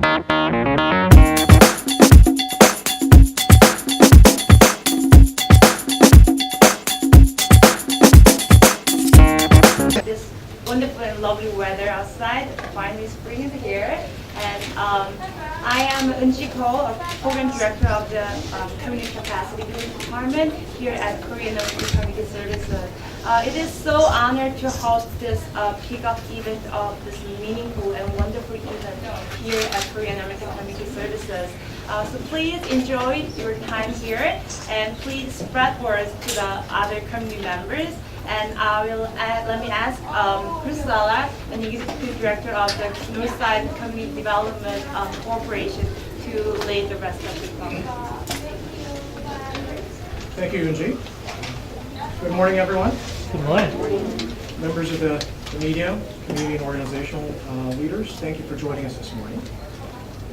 This wonderful and lovely weather outside, finally spring is here, and I am Eunji Ko, a program director of the Community Capacity Building Department here at Korean American Community Services. It is so honored to host this kickoff event of this meaningful and wonderful event here at Korean American Community Services. So please enjoy your time here, and please spread word to the other community members. And let me ask ZALA, an executive director of the NORTHSIDE Community Development Corporation, to lead the rest of the program. Thank you, Eunji. Good morning, everyone. Good morning. Members of the media, community and organizational leaders, thank you for joining us this morning.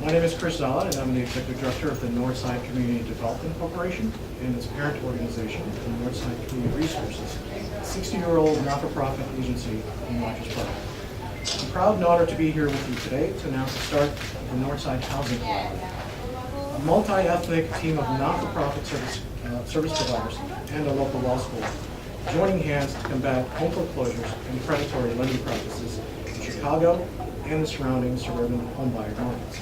My name is ZALA, and I'm the Executive Director of the Northside Community Development Corporation and its parent organization, the Northside Community Resources, a 60-year-old not-for-profit agency in Rogers Park. I'm proud and honored to be here with you today to announce the start of the Northside Housing Collaborative, a multi-ethnic team of not-for-profit service providers and a local law school, joining hands to combat home foreclosures and predatory lending practices in Chicago and the surrounding suburban homebuyer markets.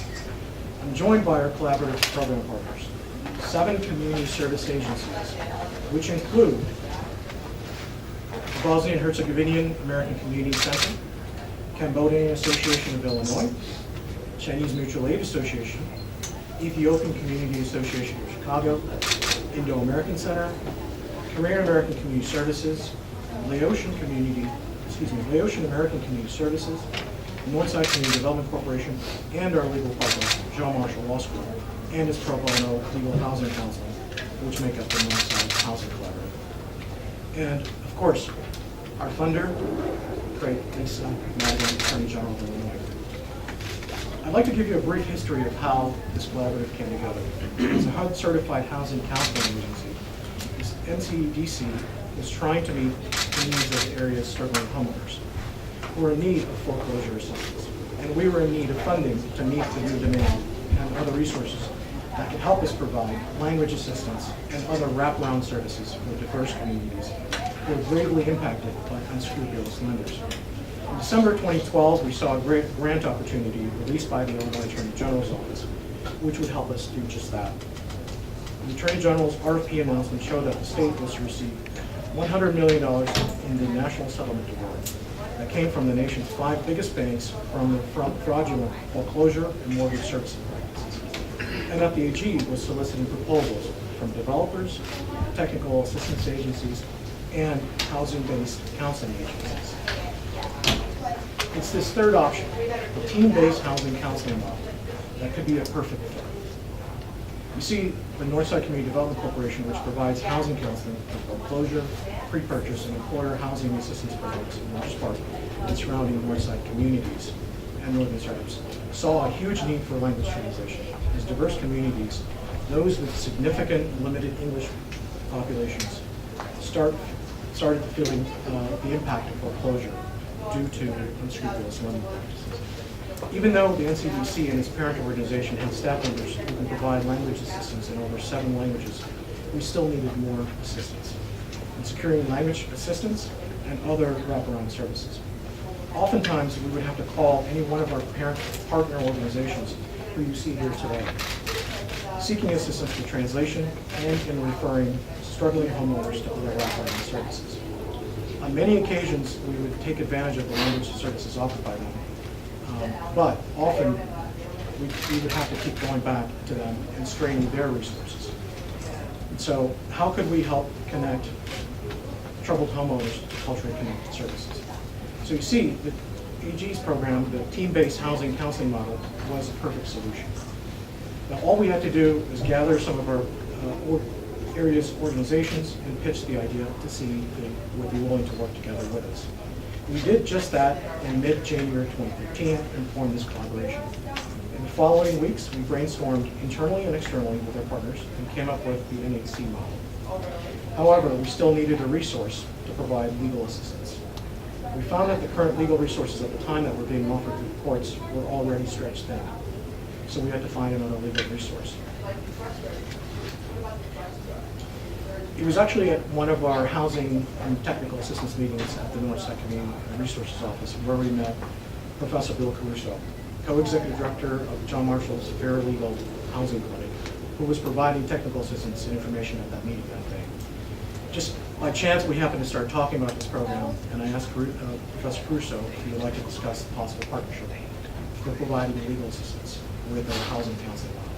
I'm joined by our collaborative program partners, 7 community service agencies, which include the Bosnian Herzegovinian American Community Center, Cambodian Association of Illinois, Chinese Mutual Aid Association, Ethiopian Community Association of Chicago, Indo-American Center, Korean American Community Services, Laotian American Community Services, Northside Community Development Corporation, and our legal partner, John Marshall Law School, and its pro bono legal housing counseling, which make up the Northside Housing Collaborative. And of course, our funder, great Lisa MADIGAN, Attorney General of Illinois. I'd like to give you a brief history of how this collaborative came together. As a HUD-certified housing counseling agency, this NCDC is trying to meet the needs of areas struggling homeowners who are in need of foreclosure assistance. And we were in need of funding to meet the new demand and other resources that can help us provide language assistance and other wraparound services for diverse communities who are greatly impacted by unscrupulous lenders. In December 2012, we saw a great grant opportunity released by the Illinois Attorney General's Office, which would help us do just that. The Attorney General's RFP announcement showed that the state was to receive $100 million in the National Settlement Award that came from the nation's 5 biggest banks from the fraudulent foreclosure and mortgage servicing practices, and that the AG was soliciting proposals from developers, technical assistance agencies, and housing-based counseling agencies. It's this third option, the team-based housing counseling model, that could be a perfect fit. You see, the Northside Community Development Corporation, which provides housing counseling for foreclosure, pre-purchase, and employer housing assistance programs in Rogers Park and surrounding Northside communities and northern suburbs, saw a huge need for language translation as diverse communities, those with significant limited English populations, started feeling the impact of foreclosure due to unscrupulous lending practices. Even though the NCDC and its parent organization had staff members who can provide language assistance in over 7 languages, we still needed more assistance in securing language assistance and other wraparound services. Oftentimes, we would have to call any one of our parent partner organizations who you see here today, seeking assistance for translation and in referring struggling homeowners to other wraparound services. On many occasions, we would take advantage of the language services offered by them, but often we would have to keep going back to them and straining their resources. And so how could we help connect troubled homeowners to culturally connected services? So you see, the AG's program, the team-based housing counseling model, was a perfect solution. Now all we had to do was gather some of our area's organizations and pitch the idea to see if they would be willing to work together with us. We did just that in mid-January 2013 and formed this collaboration. In the following weeks, we brainstormed internally and externally with our partners and came up with the NHC model. However, we still needed a resource to provide legal assistance. We found that the current legal resources at the time that were being offered through the courts were already stretched thin. so we had to find another legal resource. It was actually at one of our housing and technical assistance meetings at the Northside Community Resources Office where we met Professor Bill Caruso, co-executive director of John Marshall's Fair Legal Housing Clinic, who was providing technical assistance and information at that meeting that day. Just by chance, we happened to start talking about this program, and I asked Professor Caruso if he would like to discuss the possible partnership for providing legal assistance with our housing counseling model.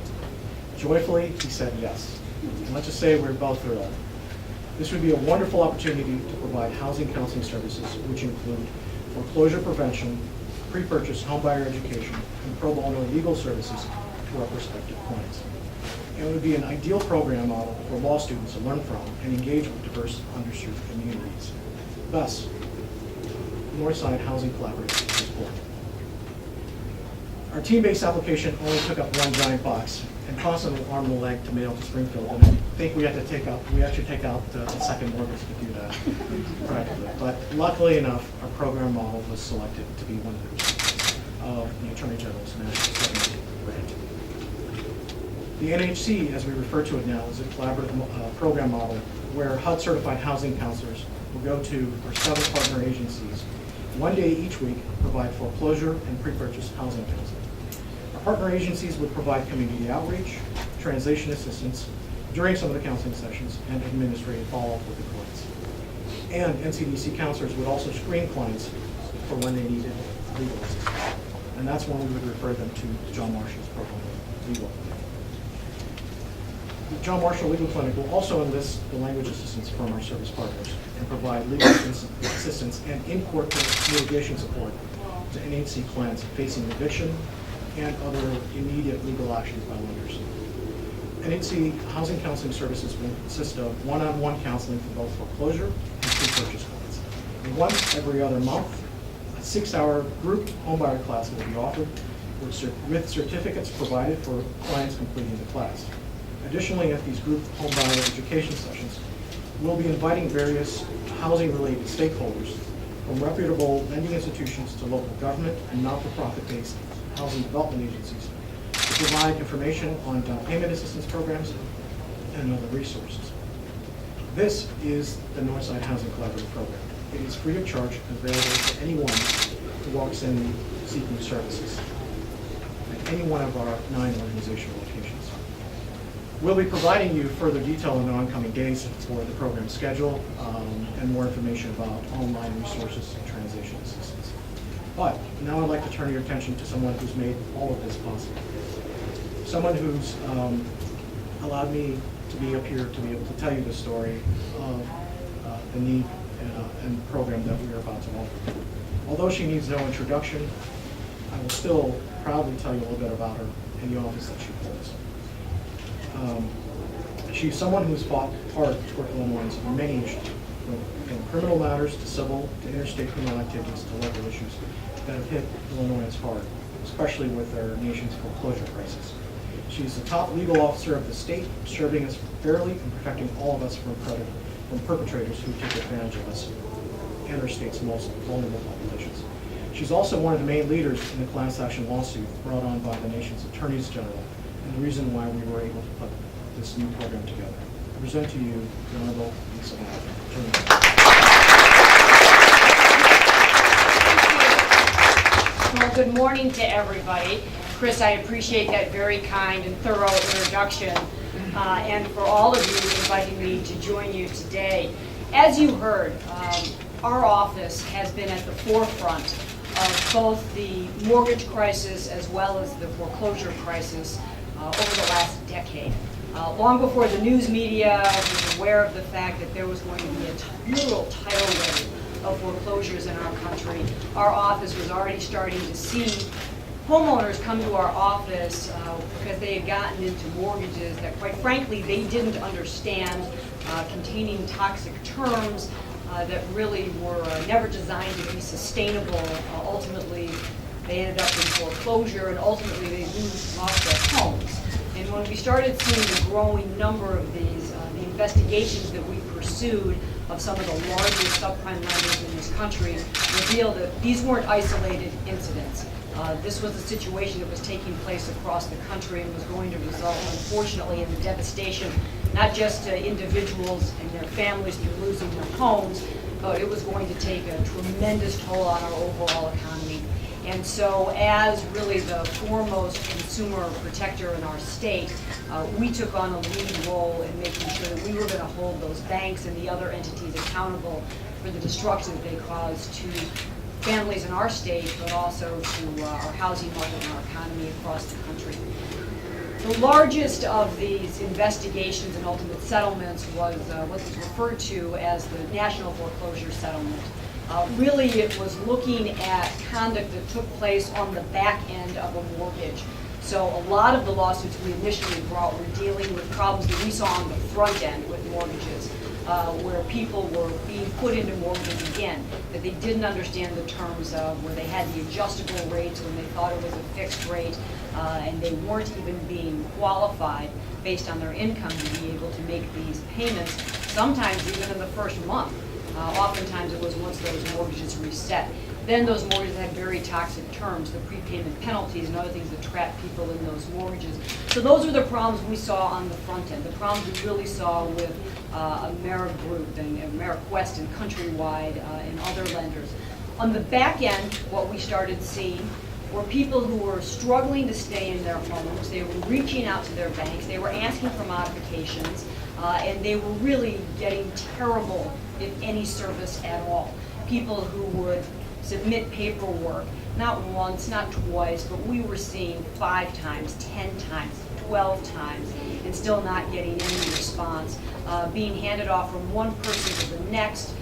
Joyfully, he said yes. And let's just say we're both thrilled. This would be a wonderful opportunity to provide housing counseling services, which include foreclosure prevention, pre-purchase homebuyer education, and pro bono legal services to our prospective clients. And it would be an ideal program model for law students to learn from and engage with diverse underserved communities. Thus, Northside Housing Collaborative is born. Our team-based application only took up one giant box and cost an arm and a leg to mail to Springfield. And I think we actually take out the second mortgage to do that practically. But luckily enough, our program model was selected to be one of the recipients of the Attorney General's National Settlement Grant. The NHC, as we refer to it now, is a collaborative program model where HUD-certified housing counselors will go to our 7 partner agencies one day each week, provide foreclosure and pre-purchase housing counseling. Our partner agencies would provide community outreach, translation assistance during some of the counseling sessions, and administrative follow-up with the clients. And NCDC counselors would also screen clients for when they needed legal assistance. And that's when we would refer them to John Marshall's pro bono legal clinic. The John Marshall Legal Clinic will also enlist the language assistance from our service partners and provide legal assistance and in-court litigation support to NHC clients facing eviction and other immediate legal actions by lenders. NHC housing counseling services will consist of one-on-one counseling for both foreclosure and pre-purchase clients. And once every other month, a 6-hour group homebuyer class will be offered with certificates provided for clients completing the class. Additionally, at these group homebuyer education sessions, we'll be inviting various housing-related stakeholders from reputable lending institutions to local government and not-for-profit-based housing development agencies to provide information on down payment assistance programs and other resources. This is the Northside Housing Collaborative Program. It is free of charge and available to anyone who walks in seeking services at any one of our 9 organizational locations. We'll be providing you further detail in the oncoming days for the program schedule and more information about online resources and translation assistance. But now I'd like to turn your attention to someone who's made all of this possible. Someone who's allowed me to be up here to be able to tell you the story of the need and program that we are about to offer. Although she needs no introduction, I will still proudly tell you a little bit about her and the office that she holds. She's someone who's fought hard for Illinoisans on many issues, from criminal matters to civil to interstate criminal activities to local issues that have hit Illinoisans hard, especially with our nation's foreclosure crisis. She's the top legal officer of the state, serving us fairly and protecting all of us from perpetrators who take advantage of us and our state's most vulnerable populations. She's also one of the main leaders in the class action lawsuit brought on by the nation's attorneys general, and the reason why we were able to put this new program together. I present to you the Honorable Lisa Attorney. Well, good morning to everybody. Chris, I appreciate that very kind and thorough introduction, and for all of you inviting me to join you today. As you heard, our office has been at the forefront of both the mortgage crisis as well as the foreclosure crisis over the last decade. Long before the news media was aware of the fact that there was going to be a literal tidal wave of foreclosures in our country, our office was already starting to see homeowners come to our office because they had gotten into mortgages that, quite frankly, they didn't understand, containing toxic terms that really were never designed to be sustainable. Ultimately, they ended up in foreclosure, and ultimately they lost their homes. And when we started seeing the growing number of these, the investigations that we pursued of some of the largest subprime lenders in this country revealed that these weren't isolated incidents. This was a situation that was taking place across the country and was going to result, unfortunately, in the devastation, not just to individuals and their families through losing their homes, but it was going to take a tremendous toll on our overall economy. And so as really the foremost consumer protector in our state, we took on a lead role in making sure that we were going to hold those banks and the other entities accountable for the destruction that they caused to families in our state, but also to our housing market and our economy across the country. The largest of these investigations and ultimate settlements was what's referred to as the National Foreclosure Settlement. Really, it was looking at conduct that took place on the back end of a mortgage. So a lot of the lawsuits we initially brought were dealing with problems that we saw on the front end with mortgages, where people were being put into mortgages again, that they didn't understand the terms of, where they had the adjustable rates when they thought it was a fixed rate, and they weren't even being qualified based on their income to be able to make these payments, sometimes even in the first month. Oftentimes it was once those mortgages reset. Then those mortgages had very toxic terms, the prepayment penalties and other things that trap people in those mortgages. So those are the problems we saw on the front end, the problems we really saw with AmeriGroup and AmeriQuest and Countrywide and other lenders. On the back end, what we started seeing were people who were struggling to stay in their homes. They were reaching out to their banks. They were asking for modifications, and they were really getting terrible, if any, service at all. People who would submit paperwork, not once, not twice, but we were seeing 5 times, 10 times, 12 times, and still not getting any response. Being handed off from one person to the next,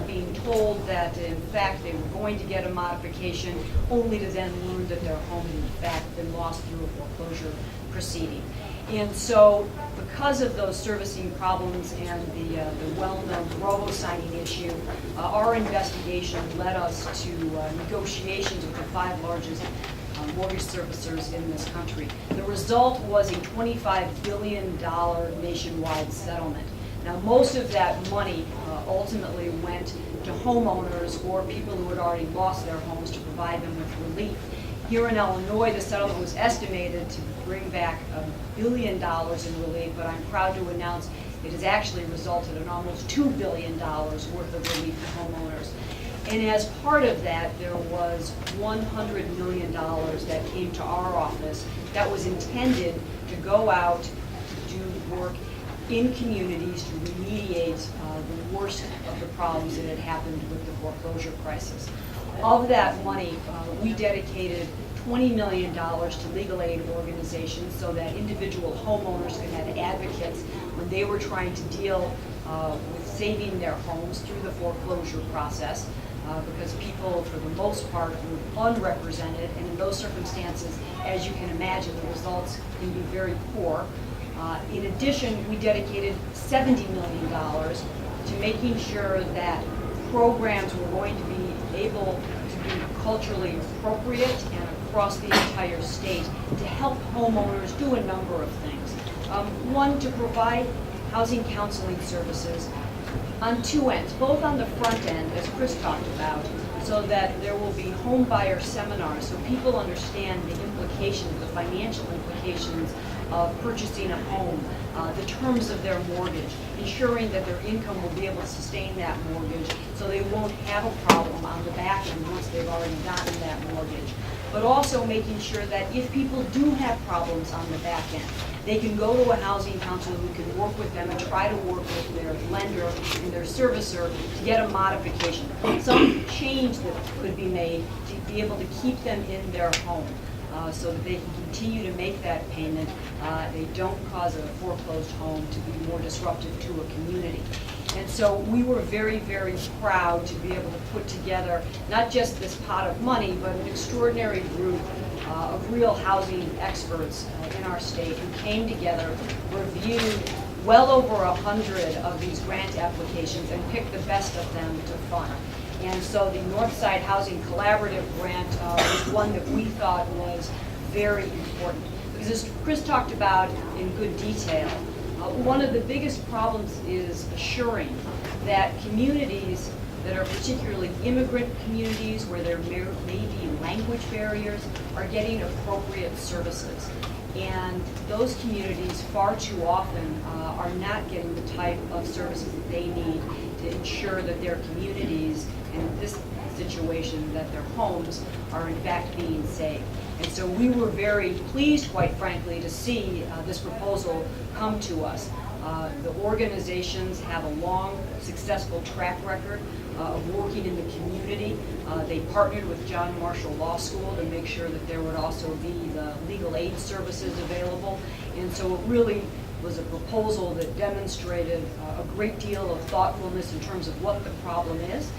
being told that in fact they were going to get a modification, only to then learn that their home had in fact been lost through a foreclosure proceeding. And so because of those servicing problems and the well-known robo-signing issue, our investigation led us to negotiations with the 5 largest mortgage servicers in this country. The result was a $25 billion nationwide settlement. Now, most of that money ultimately went to homeowners or people who had already lost their homes to provide them with relief. Here in Illinois, the settlement was estimated to bring back $1 billion in relief, but I'm proud to announce it has actually resulted in almost $2 billion worth of relief to homeowners. And as part of that, there was $100 million that came to our office that was intended to go out to do work in communities to remediate the worst of the problems that had happened with the foreclosure crisis. Of that money, we dedicated $20 million to legal aid organizations so that individual homeowners could have advocates when they were trying to deal with saving their homes through the foreclosure process, because people, for the most part, were unrepresented, and in those circumstances, as you can imagine, the results can be very poor. In addition, we dedicated $70 million to making sure that programs were going to be able to be culturally appropriate and across the entire state to help homeowners do a number of things. One, to provide housing counseling services on 2 ends, both on the front end, as Chris talked about, so that there will be home buyer seminars so people understand the implications, the financial implications of purchasing a home, the terms of their mortgage, ensuring that their income will be able to sustain that mortgage so they won't have a problem on the back end once they've already gotten that mortgage. But also making sure that if people do have problems on the back end, they can go to a housing counselor who can work with them and try to work with their lender and their servicer to get a modification, some change that could be made to be able to keep them in their home. So that they can continue to make that payment. They don't cause a foreclosed home to be more disruptive to a community. And so we were very, very proud to be able to put together not just this pot of money, but an extraordinary group of real housing experts in our state who came together, reviewed well over 100 of these grant applications, and picked the best of them to fund. And so the Northside Housing Collaborative grant was one that we thought was very important. Because as Chris talked about in good detail, one of the biggest problems is assuring that communities that are particularly immigrant communities where there may be language barriers are getting appropriate services. And those communities far too often are not getting the type of services that they need to ensure that their communities, and in this situation, that their homes are in fact being saved. And so we were very pleased, quite frankly, to see this proposal come to us. The organizations have a long, successful track record of working in the community. They partnered with John Marshall Law School to make sure that there would also be the legal aid services available. And so it really was a proposal that demonstrated a great deal of thoughtfulness in terms of what the problem is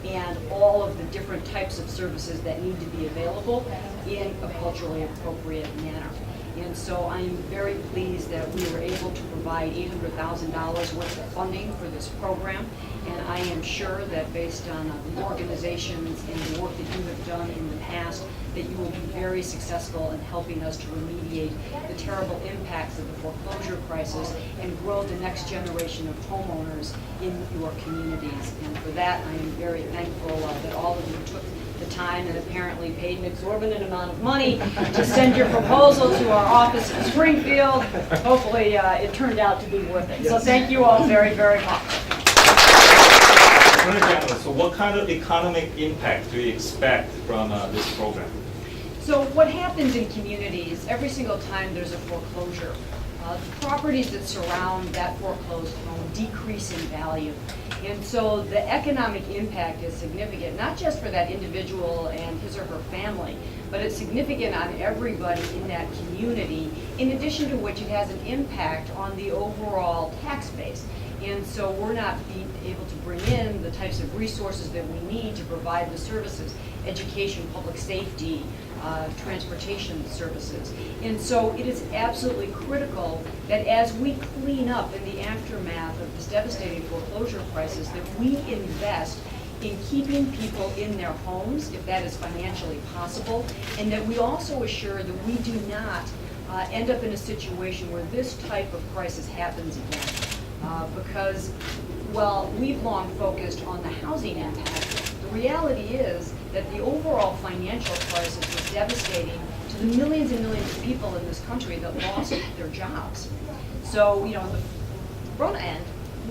and all of the different types of services that need to be available in a culturally appropriate manner. And so I am very pleased that we were able to provide $800,000 worth of funding for this program. And I am sure that based on the organizations and the work that you have done in the past, that you will be very successful in helping us to remediate the terrible impacts of the foreclosure crisis and grow the next generation of homeowners in your communities. And for that, I am very thankful that all of you took the time and apparently paid an exorbitant amount of money to send your proposal to our office in Springfield. Hopefully it turned out to be worth it. So thank you all very, very much. So what kind of economic impact do you expect from this program? So what happens in communities, every single time there's a foreclosure, the properties that surround that foreclosed home decrease in value. And so the economic impact is significant, not just for that individual and his or her family, but it's significant on everybody in that community, in addition to which it has an impact on the overall tax base. And so we're not being able to bring in the types of resources that we need to provide the services, education, public safety, transportation services. And so it is absolutely critical that as we clean up in the aftermath of this devastating foreclosure crisis, that we invest in keeping people in their homes, if that is financially possible, and that we also assure that we do not end up in a situation where this type of crisis happens again. Because while we've long focused on the housing impact, the reality is that the overall financial crisis was devastating to the millions and millions of people in this country that lost their jobs. So, you know, on the front end,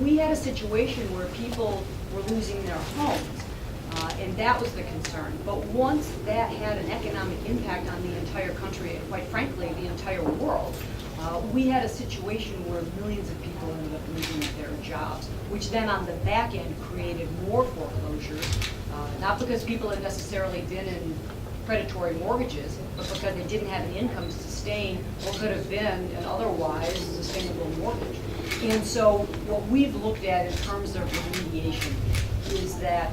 we had a situation where people were losing their homes, and that was the concern. But once that had an economic impact on the entire country, and quite frankly, the entire world, we had a situation where millions of people ended up losing their jobs, which then on the back end created more foreclosures, not because people had necessarily been in predatory mortgages, but because they didn't have an income to sustain what could have been an otherwise sustainable mortgage. And so what we've looked at in terms of remediation is that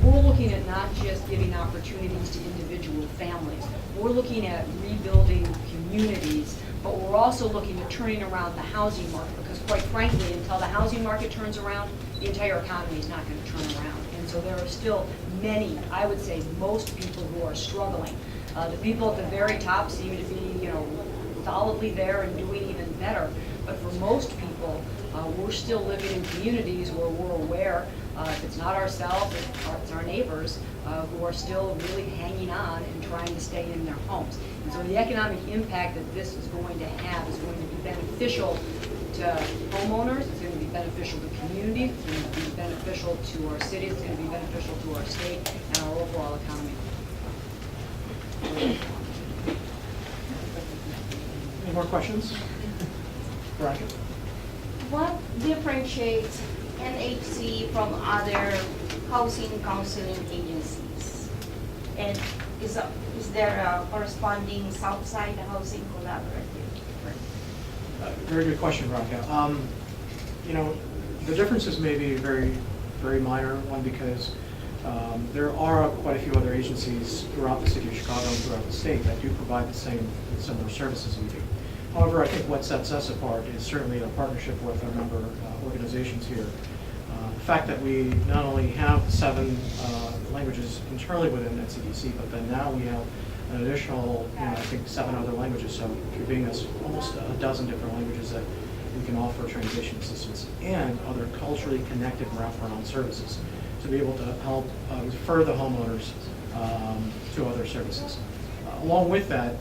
we're looking at not just giving opportunities to individual families, we're looking at rebuilding communities, but we're also looking at turning around the housing market, because quite frankly, until the housing market turns around, the entire economy is not going to turn around. And so there are still many, I would say most people who are struggling. The people at the very top seem to be, you know, solidly there and doing even better. But for most people, we're still living in communities where we're aware, if it's not ourselves, it's our neighbors, who are still really hanging on and trying to stay in their homes. And so the economic impact that this is going to have is going to be beneficial to homeowners, it's going to be beneficial to community, it's going to be beneficial to our cities, it's going to be beneficial to our state and our overall economy. Any more questions? Veronica? What differentiates NHC from other housing counseling agencies? And is there a corresponding Southside Housing Collaborative? Very good question, Veronica. You know, the differences may be very, very minor. One, because there are quite a few other agencies throughout the city of Chicago and throughout the state that do provide the same similar services we do. However, I think what sets us apart is certainly a partnership with our member organizations here. The fact that we not only have 7 languages internally within NCDC, but then now we have an additional, I think 7 other languages, so giving us almost a dozen different languages that we can offer translation assistance and other culturally connected wraparound services. to be able to help refer the homeowners to other services. Along with that,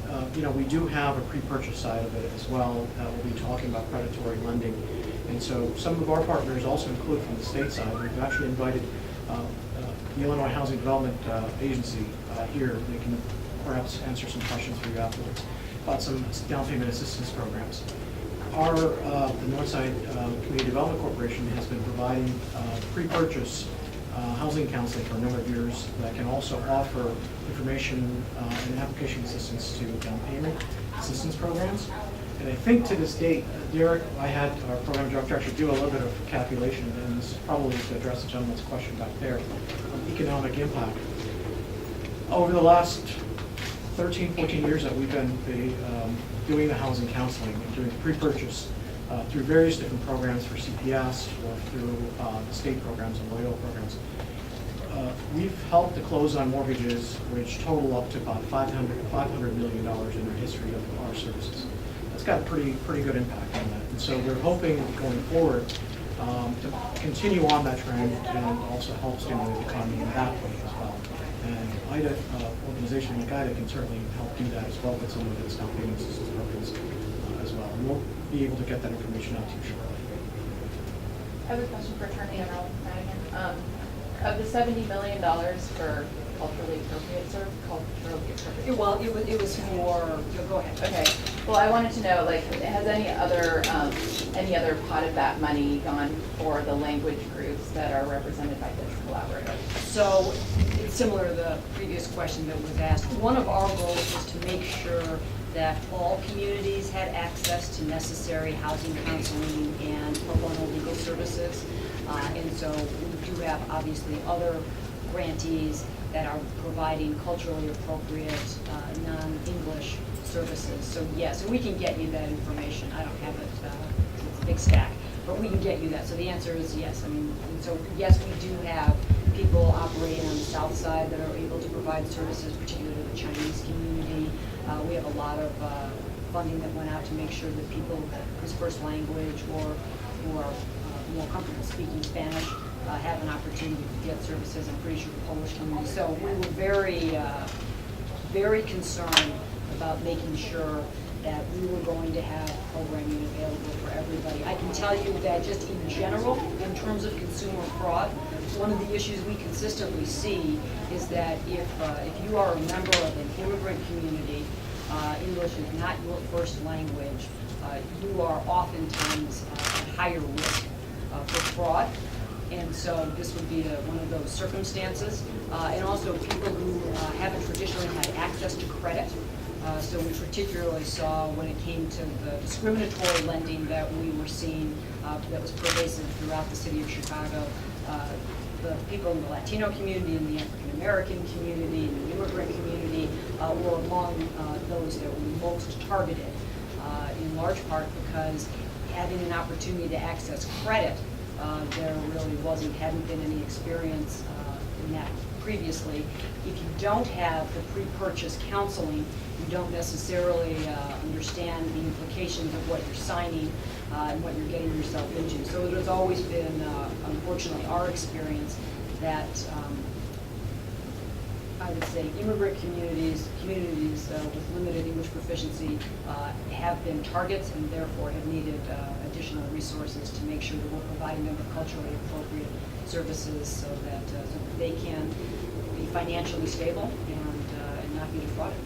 we do have a pre-purchase side of it as well. We'll be talking about predatory lending. And so some of our partners also include from the state side. We've actually invited the Illinois Housing Development Agency here. They can perhaps answer some questions for you afterwards about some down payment assistance programs. The Northside Community Development Corporation has been providing pre-purchase housing counseling for a number of years that can also offer information and application assistance to down payment assistance programs. And I think to this date, Derek, I had our program director actually do a little bit of calculation, and this is probably to address the gentleman's question back there, on economic impact. Over the last 13, 14 years that we've been doing the housing counseling and doing pre-purchase through various different programs for CPS or through the state programs and Loyola programs, we've helped to close on mortgages which total up to about $500 million in our history of our services. That's got a pretty good impact on that. And so we're hoping going forward to continue on that trend and also help stimulate the economy in that way as well. And IDA, organization like IDA can certainly help do that as well with some of its down payment assistance programs as well. And we'll be able to get that information out to you shortly. I have a question for Attorney General Madigan. Of the $70 million for culturally appropriate, Well, it was for, go ahead. Okay. Well, I wanted to know, has any other pot of that money gone for the language groups that are represented by this collaborative? So it's similar to the previous question that was asked. One of our goals was to make sure that all communities had access to necessary housing counseling and pro bono legal services. And so we do have obviously other grantees that are providing culturally appropriate non-English services. So yes, and we can get you that information. I don't have it, it's a big stack, but we can get you that. So the answer is yes. I mean, and so yes, we do have people operating on the south side that are able to provide services, particularly the Chinese community. We have a lot of funding that went out to make sure that people whose first language or who are more comfortable speaking Spanish have an opportunity to get services. I'm pretty sure the Polish community. So we were very concerned about making sure that we were going to have programming available for everybody. I can tell you that just in general, in terms of consumer fraud, one of the issues we consistently see is that if you are a member of an immigrant community, English is not your first language, you are oftentimes at higher risk for fraud. And so this would be one of those circumstances. And also people who haven't traditionally had access to credit. So we particularly saw when it came to the discriminatory lending that we were seeing that was pervasive throughout the city of Chicago. The people in the Latino community, in the African American community, in the immigrant community were among those that were most targeted, in large part because having an opportunity to access credit, there really hadn't been any experience in that previously. If you don't have the pre-purchase counseling, you don't necessarily understand the implications of what you're signing and what you're getting yourself into. So it has always been, unfortunately, our experience that I would say immigrant communities with limited English proficiency have been targets and therefore have needed additional resources to make sure that we're providing them with culturally appropriate services so that they can be financially stable and not be defrauded.